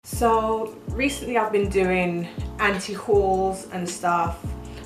So recently I've been doing anti-hauls and stuff,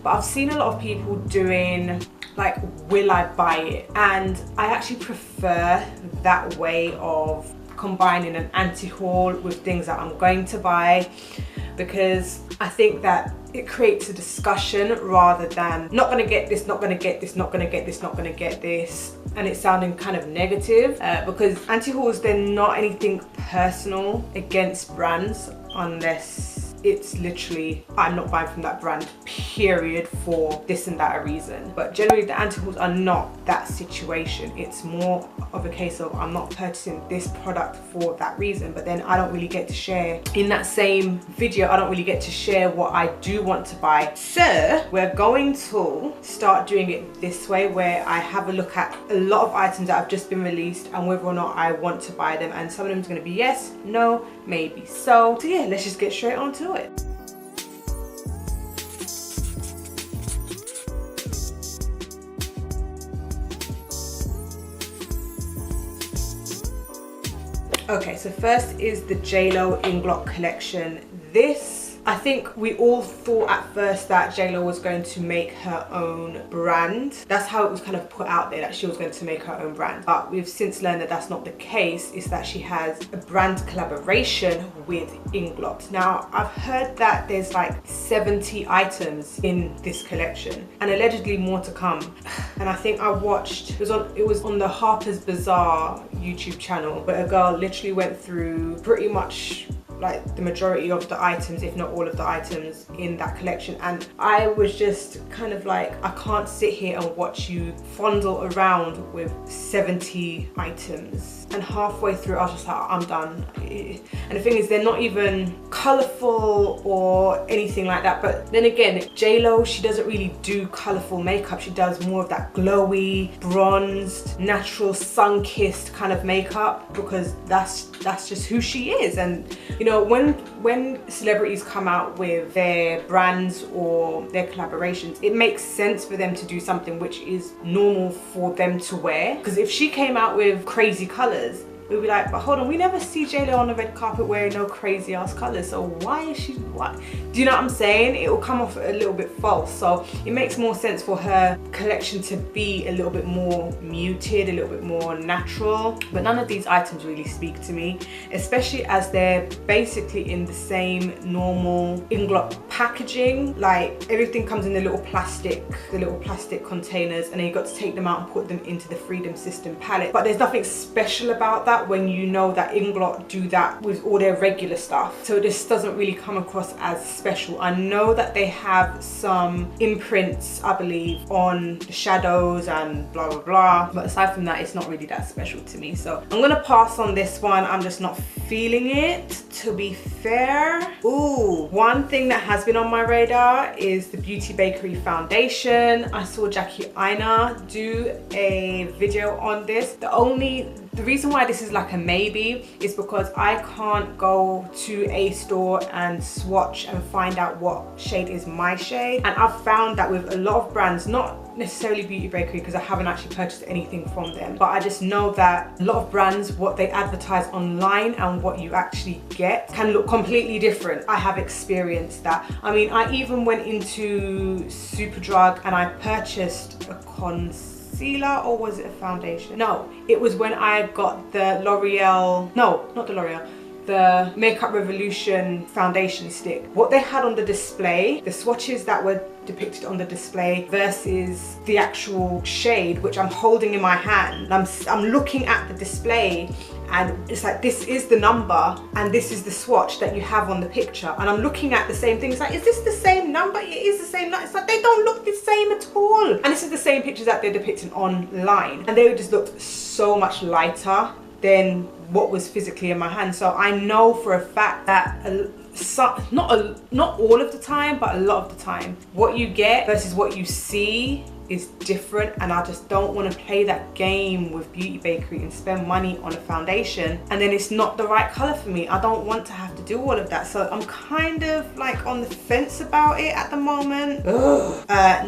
but I've seen a lot of people doing like, will I buy it? And I actually prefer that way of combining an anti-haul with things that I'm going to buy, because I think that it creates a discussion rather than not gonna get this, not gonna get this, not gonna get this, not gonna get this, and it's sounding kind of negative, because anti-hauls, they're not anything personal against brands unless it's literally, I'm not buying from that brand, period, for this and that reason. But generally the anti-hauls are not that situation. It's more of a case of, I'm not purchasing this product for that reason, but then I don't really get to share in that same video, I don't really get to share what I do want to buy. So we're going to start doing it this way, where I have a look at a lot of items that have just been released and whether or not I want to buy them, and some of them is going to be yes, no, maybe. So yeah, let's just get straight on to it. Okay, so first is the JLo Inglot collection. This, I think we all thought at first that JLo was going to make her own brand. That's how it was kind of put out there, that she was going to make her own brand. But we've since learned that that's not the case. It's that she has a brand collaboration with Inglot. Now, I've heard that there's like 70 items in this collection and allegedly more to come. And I think I watched, it was on the Harper's Bazaar YouTube channel, where a girl literally went through pretty much like the majority of the items, if not all of the items in that collection, and I was just kind of like, I can't sit here and watch you fondle around with 70 items. And halfway through I was just like, I'm done. And the thing is, they're not even colourful or anything like that. But then again, JLo, she doesn't really do colourful makeup. She does more of that glowy, bronzed, natural, sun-kissed kind of makeup, because that's just who she is. And you know, when celebrities come out with their brands or their collaborations, it makes sense for them to do something which is normal for them to wear. Because if she came out with crazy colours, we'd be like, but hold on, we never see JLo on the red carpet wearing no crazy ass colours, so why is she, what? Do you know what I'm saying? It will come off a little bit false. So it makes more sense for her collection to be a little bit more muted, a little bit more natural. But none of these items really speak to me, especially as they're basically in the same normal Inglot packaging. Like, everything comes in the little plastic containers, and then you've got to take them out and put them into the Freedom System palette. But there's nothing special about that when you know that Inglot do that with all their regular stuff. So this doesn't really come across as special. I know that they have some imprints, I believe, on the shadows and blah blah blah, but aside from that, it's not really that special to me. So I'm gonna pass on this one. I'm just not feeling it, to be fair. Ooh, one thing that has been on my radar is the Beauty Bakery foundation. I saw Jackie Aina do a video on this. The reason why this is like a maybe is because I can't go to a store and swatch and find out what shade is my shade. And I've found that with a lot of brands, not necessarily Beauty Bakery because I haven't actually purchased anything from them, but I just know that a lot of brands, what they advertise online and what you actually get can look completely different. I have experienced that. I mean, I even went into Superdrug and I purchased a concealer, or was it a foundation? No, it was when I got the L'Oreal, no, not the L'Oreal, the Makeup Revolution foundation stick. What they had on the display, the swatches that were depicted on the display versus the actual shade, which I'm holding in my hand. I'm looking at the display, and it's like, this is the number and this is the swatch that you have on the picture, and I'm looking at the same thing. It's like, is this the same number? It is the same number. It's like, they don't look the same at all. And this is the same pictures that they're depicting online, and they just looked so much lighter than what was physically in my hand. So I know for a fact that not all of the time, but a lot of the time, what you get versus what you see is different, and I just don't want to play that game with Beauty Bakery and spend money on a foundation and then it's not the right color for me. I don't want to have to do all of that, so I'm kind of like on the fence about it at the moment.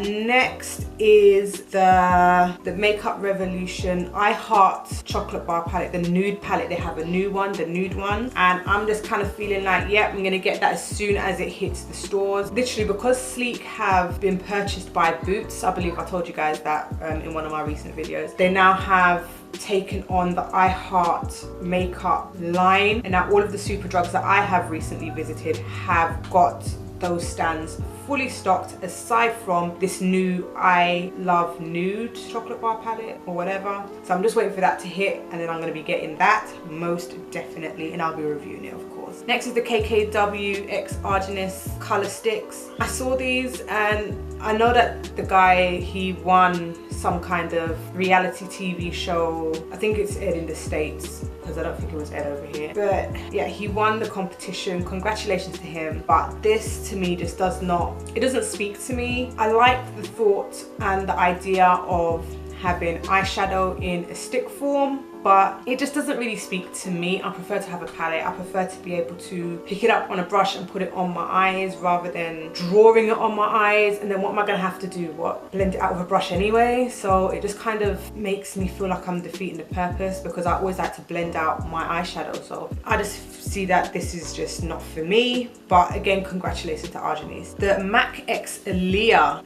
Next is the Makeup Revolution I Heart chocolate bar palette, the nude palette. They have a new one, the nude one, and I'm just kind of feeling like, yep, I'm gonna get that as soon as it hits the stores. Literally, because Sleek have been purchased by Boots, I believe I told you guys that in one of my recent videos, they now have taken on the I Heart makeup line, and now all of the Superdrugs that I have recently visited have got those stands fully stocked, aside from this new I Love Nude chocolate bar palette or whatever. So I'm just waiting for that to hit, and then I'm going to be getting that most definitely, and I'll be reviewing it, of course. Next is the KKW X Arginus color sticks. I saw these and I know that the guy, he won some kind of reality TV show. I think it's aired in the States, because I don't think it was aired over here. But yeah, he won the competition. Congratulations to him. But this to me just does not, it doesn't speak to me. I like the thought and the idea of having eyeshadow in a stick form, but it just doesn't really speak to me. I prefer to have a palette. I prefer to be able to pick it up on a brush and put it on my eyes rather than drawing it on my eyes, and then what am I gonna have to do? What? Blend it out with a brush anyway? So it just kind of makes me feel like I'm defeating the purpose, because I always like to blend out my eyeshadow. So I just see that this is just not for me. But again, congratulations to Arginus. The MAC X Aaliyah.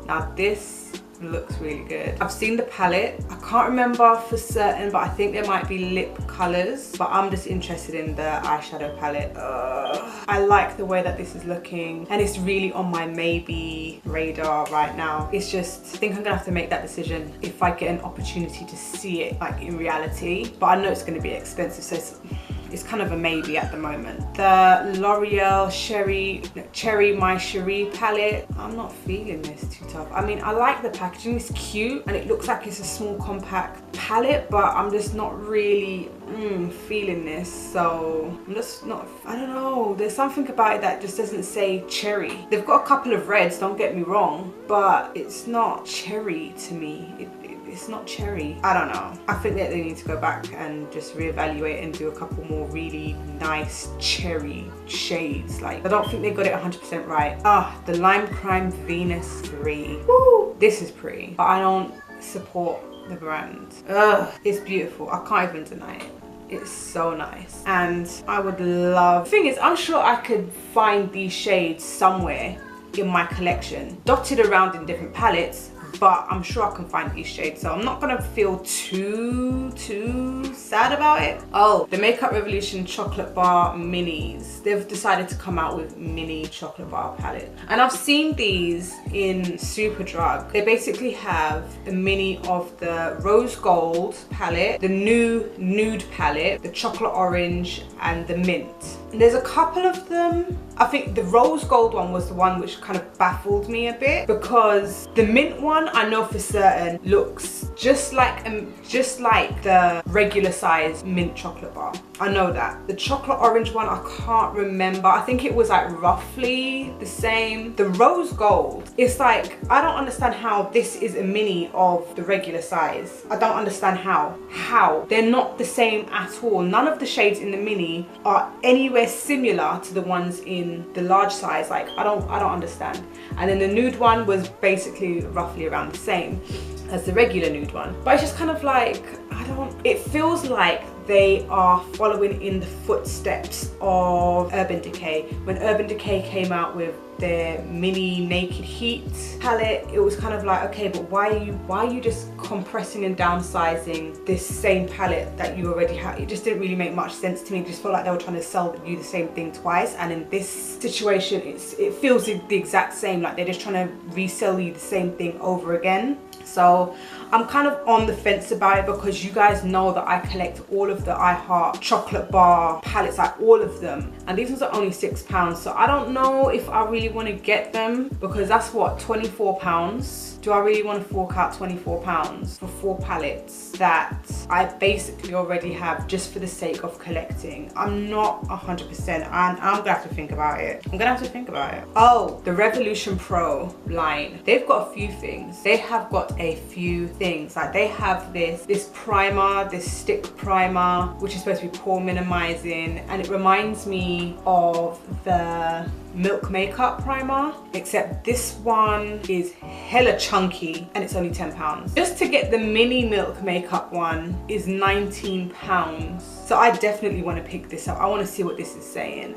Now this looks really good. I've seen the palette. I can't remember for certain, but I think there might be lip colors, but I'm just interested in the eyeshadow palette. I like the way that this is looking, and it's really on my maybe radar right now. It's just, I think I'm gonna have to make that decision if I get an opportunity to see it like in reality, but I know it's gonna be expensive, so it's kind of a maybe at the moment. The L'Oreal Cherry My Cherie palette. I'm not feeling this too tough. I mean, I like the packaging, it's cute, and it looks like it's a small compact palette, but I'm just not really feeling this. So I'm just not, I don't know. There's something about it that just doesn't say cherry. They've got a couple of reds, don't get me wrong, but it's not cherry to me. It's not cherry. I don't know. I think that they need to go back and just reevaluate and do a couple more really nice cherry shades. Like, I don't think they got it 100% right. The Lime Crime Venus 3. Woo! This is pretty, but I don't support the brand. It's beautiful. I can't even deny it. It's so nice, and I would love, the thing is, I'm sure I could find these shades somewhere in my collection, dotted around in different palettes, but I'm sure I can find these shades, so I'm not gonna feel too sad about it. Oh, the Makeup Revolution chocolate bar minis. They've decided to come out with mini chocolate bar palette, and I've seen these in Superdrug. They basically have a mini of the rose gold palette, the new nude palette, the chocolate orange, and the mint. And there's a couple of them. I think the rose gold one was the one which kind of baffled me a bit, because the mint one I know for certain looks just like the regular size mint chocolate bar. I know that. The chocolate orange one, I can't remember. I think it was like roughly the same. The rose gold, it's like, I don't understand how this is a mini of the regular size. I don't understand how. They're not the same at all. None of the shades in the mini are anywhere similar to the ones in the large size. Like, I don't understand. And then the nude one was basically roughly around the same as the regular nude one. But it's just kind of like, it feels like they are following in the footsteps of Urban Decay. When Urban Decay came out with their mini Naked Heat palette, it was kind of like, okay, but why are you just compressing and downsizing this same palette that you already have? It just didn't really make much sense to me. It just felt like they were trying to sell you the same thing twice, and in this situation it feels the exact same, like they're just trying to resell you the same thing over again. So I'm kind of on the fence about it, because you guys know that I collect all of the I Heart chocolate bar palettes, like all of them, and these ones are only £6. So I don't know if I really want to get them, because that's what, £24. Do I really want to fork out £24 for 4 palettes that I basically already have just for the sake of collecting? I'm not 100%, and I'm gonna have to think about it. Oh, the Revolution Pro line. They've got a few things. They have got a few things. Like they have this primer, this stick primer, which is supposed to be pore minimizing, and it reminds me of the Milk Makeup primer, except this one is hella chunky and it's only £10. Just to get the mini Milk Makeup one is £19. So I definitely want to pick this up. I want to see what this is saying.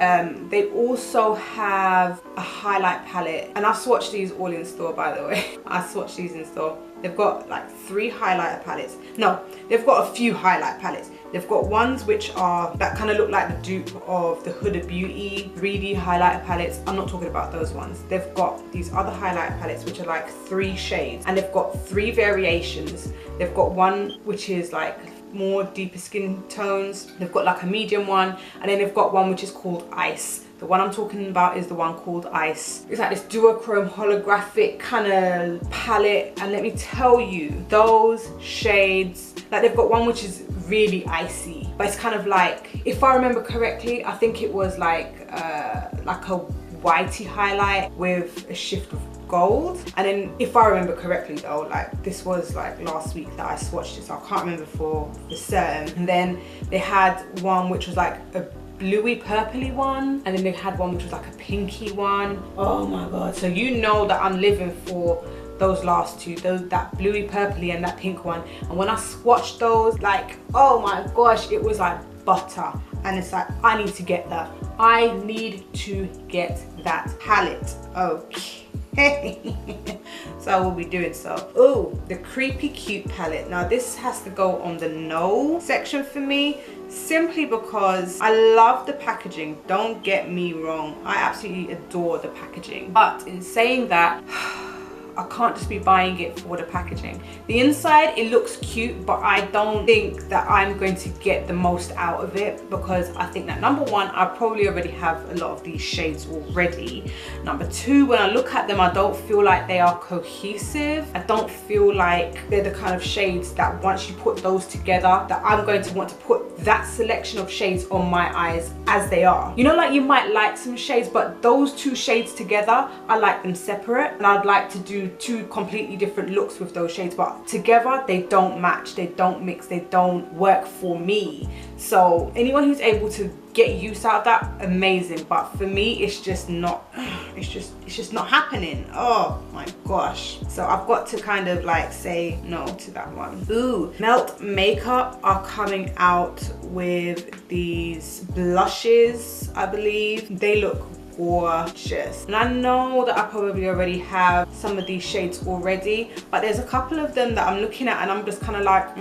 They also have a highlight palette, and I swatched these all in store, by the way. I swatched these in store. They've got like 3 highlighter palettes. No, they've got a few highlight palettes. They've got ones which are, that kind of look like the dupe of the Huda Beauty 3D highlighter palettes. I'm not talking about those ones. They've got these other highlighter palettes which are like 3 shades, and they've got 3 variations. They've got one which is like more deeper skin tones. They've got like a medium one, and then they've got one which is called Ice. The one I'm talking about is the one called Ice. It's like this duochrome holographic kind of palette, and let me tell you, those shades, like they've got one which is really icy, but it's kind of like, if I remember correctly, I think it was like a whitey highlight with a shift of gold. And then if I remember correctly though, like this was like last week that I swatched it, so I can't remember for certain. And then they had one which was like a bluey purpley one, and then they had one which was like a pinky one. Oh my god. So you know that I'm living for those last two, that bluey purpley and that pink one. And when I swatched those, like, oh my gosh, it was like butter. And it's like, I need to get that. I need to get that palette. Okay. So I will be doing so. Oh, the Creepy Cute palette. Now this has to go on the no section for me, simply because I love the packaging. Don't get me wrong, I absolutely adore the packaging. But in saying that, I can't just be buying it for the packaging. The inside, it looks cute, but I don't think that I'm going to get the most out of it, because I think that number one, I probably already have a lot of these shades already. Number two, when I look at them, I don't feel like they are cohesive. I don't feel like they're the kind of shades that once you put those together, that I'm going to want to put that selection of shades on my eyes as they are. You know, like you might like some shades, but those 2 shades together, I like them separate, and I'd like to do 2 completely different looks with those shades, but together they don't match, they don't mix, they don't work for me. So anyone who's able to get use out of that, amazing, but for me it's just not, it's just not happening. Oh my gosh. So I've got to kind of like say no to that one. Ooh, Melt Makeup are coming out with these blushes, I believe. They look gorgeous, and I know that I probably already have some of these shades already, but there's a couple of them that I'm looking at and I'm just kind of like,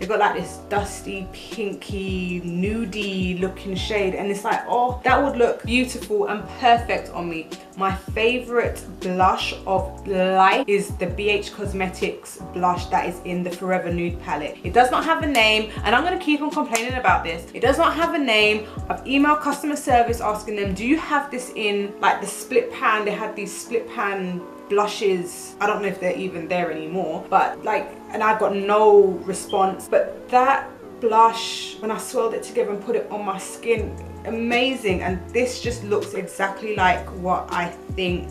they've got like this dusty, pinky, nudie looking shade, and it's like, oh, that would look beautiful and perfect on me. My favorite blush of light is the BH Cosmetics blush that is in the Forever Nude palette. It does not have a name, and I'm going to keep on complaining about this. It does not have a name. I've emailed customer service asking them, do you have this in like the split pan? They had these split pan blushes. I don't know if they're even there anymore, but like, and I got no response. But that blush, when I swirled it together and put it on my skin, amazing. And this just looks exactly like what I think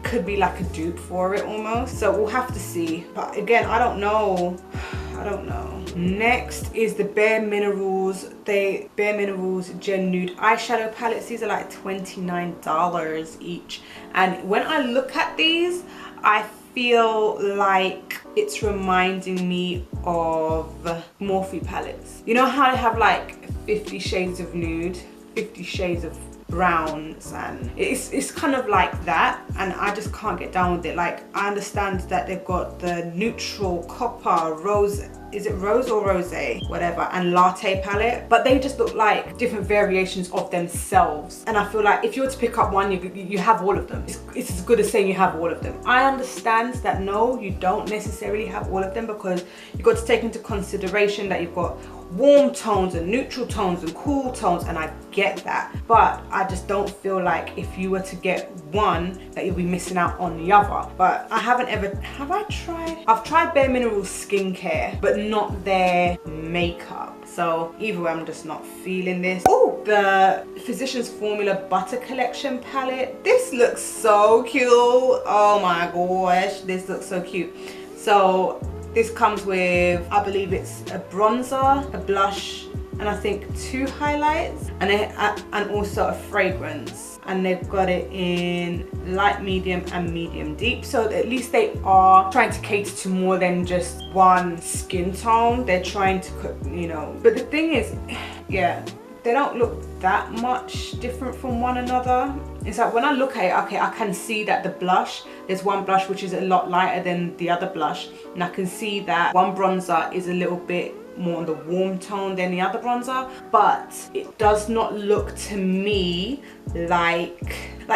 could be like a dupe for it almost. So we'll have to see, but again, I don't know. Next is the Bare Minerals Gen Nude eyeshadow palettes. These are like $29 each, and when I look at these, I feel like it's reminding me of Morphe palettes. You know how they have like 50 shades of nude, 50 shades of browns, and it's kind of like that, and I just can't get down with it. Like, I understand that they've got the neutral, copper, rose, is it rose or rosé, whatever, and latte palette, but they just look like different variations of themselves. And I feel like if you were to pick up one, you have all of them. It's as good as saying you have all of them. I understand that no, you don't necessarily have all of them, because you've got to take into consideration that you've got warm tones and neutral tones and cool tones, and I get that, but I just don't feel like if you were to get one that you'll be missing out on the other. But I haven't ever, I've tried Bare Minerals skincare, but not their makeup. So either way, I'm just not feeling this. Oh, the Physicians Formula Butter Collection palette. This looks so cute. Oh my gosh, this looks so cute. So this comes with, I believe it's a bronzer, a blush, and I think 2 highlights, and also a fragrance. And they've got it in light, medium, and medium deep. So at least they are trying to cater to more than just one skin tone. They're trying to, you know, but the thing is, yeah, they don't look that much different from one another. It's like when I look at it, okay, I can see that the blush, there's one blush which is a lot lighter than the other blush, and I can see that one bronzer is a little bit more on the warm tone than the other bronzer, but it does not look to me like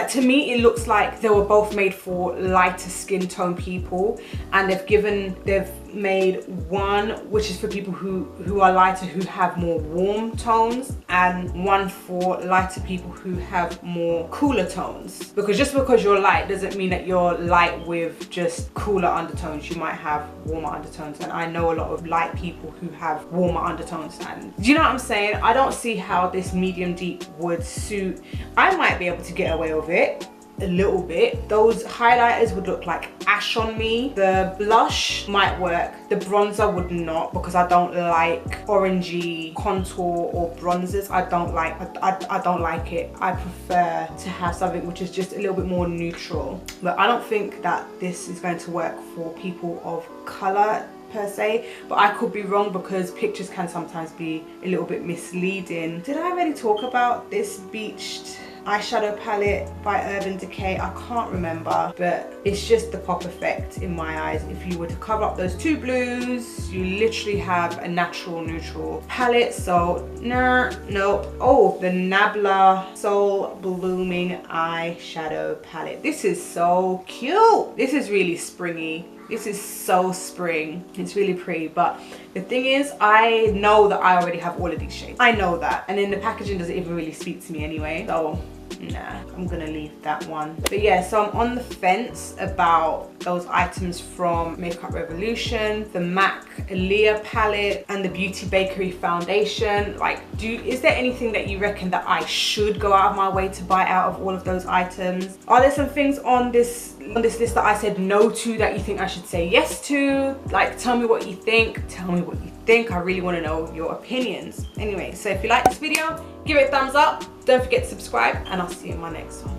to me it looks like they were both made for lighter skin tone people, and they've made one which is for people who are lighter, who have more warm tones, and one for lighter people who have more cooler tones. Because just because you're light doesn't mean that you're light with just cooler undertones. You might have warmer undertones, and I know a lot of light people who have warmer undertones. And do you know what I'm saying? I don't see how this medium deep would suit. I might be able to get away with it a little bit. Those highlighters would look like ash on me. The blush might work. The bronzer would not, because I don't like orangey contour or bronzers. I don't like it. I prefer to have something which is just a little bit more neutral. But I don't think that this is going to work for people of color per se, but I could be wrong, because pictures can sometimes be a little bit misleading. Did I already talk about this beached eyeshadow palette by Urban Decay? I can't remember, but it's just the pop effect in my eyes. If you were to cover up those 2 blues, you literally have a natural neutral palette. So nope. Oh, the Nabla Soul Blooming eyeshadow palette. This is so cute. This is really springy. This is so spring. It's really pretty, but the thing is, I know that I already have all of these shades. I know that, and then the packaging doesn't even really speak to me anyway, so nah, I'm gonna leave that one. But yeah, so I'm on the fence about those items from Makeup Revolution, the MAC Aaliyah palette, and the Beauty Bakery foundation. Like, is there anything that you reckon that I should go out of my way to buy out of all of those items? Are there some things on this list that I said no to that you think I should say yes to? Like, tell me what you think. Tell me what you think. I really want to know your opinions. Anyway, so if you like this video, give it a thumbs up. Don't forget to subscribe, and I'll see you in my next one.